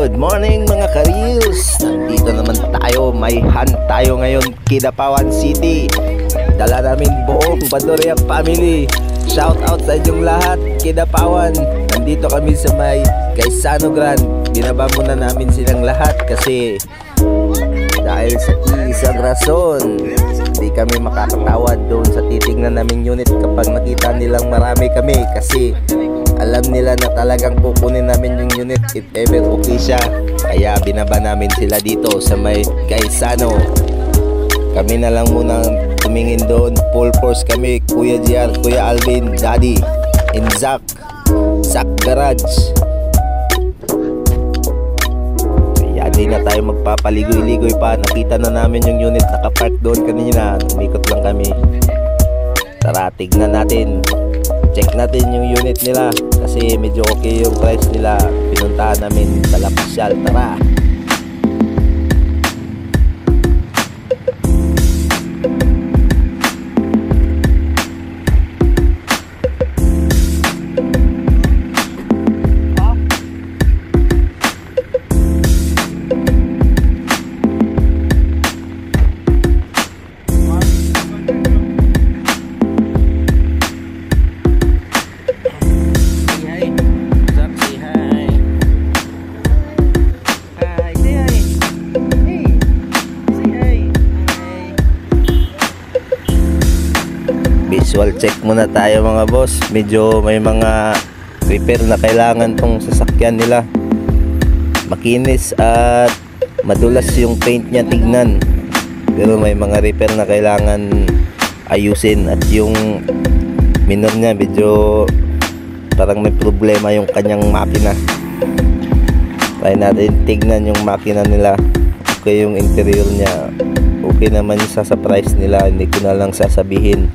Good morning mga ka-reels. Nandito naman tayo, may hunt tayo ngayon, Kidapawan City. Dala namin buong Baduriak family. Shout out sa inyong lahat, Kidapawan. Nandito kami sa may Gaisano Grand. Binaba muna namin silang lahat kasi dahil sa isang rason hindi kami makakatawad doon sa titignan naming unit kapag nakita nilang marami kami, kasi alam nila na talagang kukunin namin yung unit if ever okay siya. Kaya binaba namin sila dito sa may Gaisano. Kami na lang muna tumingin doon. Full force kami, Kuya JR, Kuya Alvin, Daddy, and Zach Garage. Kaya di na tayo magpapaligoy-ligoy pa. Nakita na namin yung unit nakapark doon kanina. Umikot lang kami. Tara, tignan natin. Check natin yung unit nila kasi medyo okay yung price nila. Pinuntahan namin sa La Pasyal. Tara. Visual check muna tayo mga boss. Medyo may mga repair na kailangan tong sasakyan nila. Makinis at madulas yung paint niya tignan, pero may mga repair na kailangan ayusin. At yung minor niya medyo parang may problema yung kanyang makina. Try natin tignan yung makina nila. Okay yung interior niya, okay naman yung sa price nila. Hindi ko na lang sasabihin.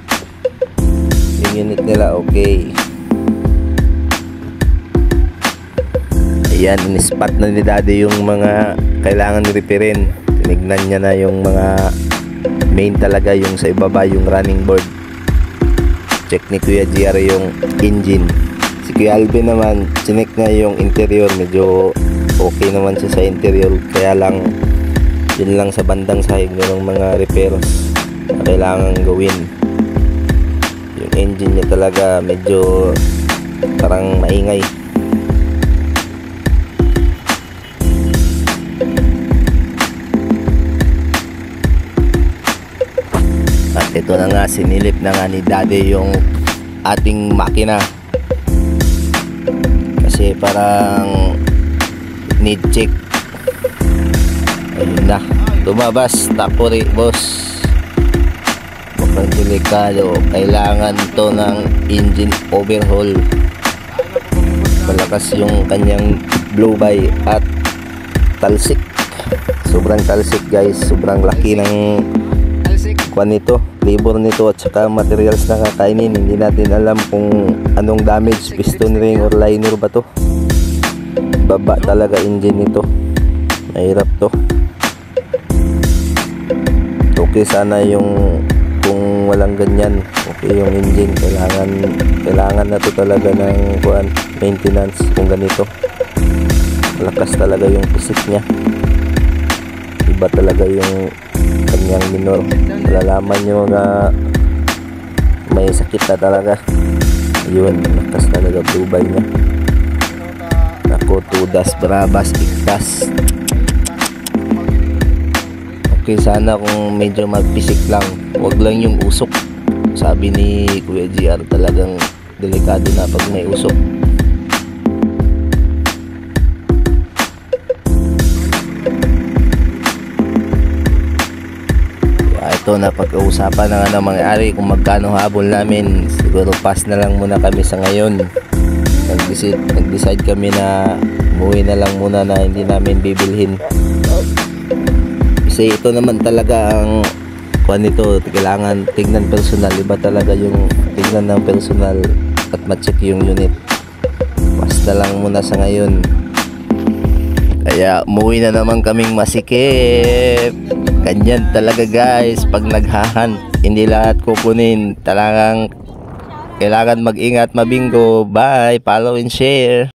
Unit nila okay. Ayan, in-spot na ni Daddy yung mga kailangan repairin. Tinignan niya na yung mga main talaga, yung sa ibaba, yung running board. Check ni Kuya JR yung engine. Si Kuya Alvin naman, chinek na yung interior. Medyo okay naman siya sa interior. Kaya lang, yun lang sa bandang sahig ng mga repairs na kailangan gawin. Yung engine niya talaga medyo parang maingay. At ito na nga, sinilip na nga ni Daddy yung ating makina kasi parang need check. Ayun na, tumabas. Tapos boss, mukhang delikado. Kailangan to ng engine overhaul. Malakas yung kanyang blow by at talsik. Sobrang talsik guys. Sobrang laki ng kwan nito, labor nito at saka materials na kakainin. Hindi natin alam kung anong damage, piston ring or liner ba to. Baba talaga engine nito. Mahirap to. Okay sana yung kung walang ganyan. Okay yung engine. Kailangan na to talaga ng maintenance kung ganito. Malakas talaga yung pisik niya. Iba talaga yung kanyang minor. Malalaman nyo na may sakit na talaga. Yun, malakas talaga blue niya. Ako, tudas, brabas, iktas. Okay sana kung medyo magpisik lang, wag lang yung usok. Sabi ni Kuya JR, talagang delikado na pag may usok. Kaya ito na pag-uusapan na nga ng mga-ari kung magkano habol namin. Siguro pass na lang muna kami sa ngayon. Nag-decide kami na umuwi na lang muna, na hindi namin bibilhin. Kasi ito naman talaga ang kuan nito, kailangan tignan personal. Iba talaga yung tignan ng personal at ma-check yung unit. Pas na lang muna sa ngayon. Kaya umuwi na naman kaming masikip. Ganyan talaga guys, pag naghahan, hindi lahat kukunin. Talagang kailangan mag-ingat, mabingo. Bye, follow and share.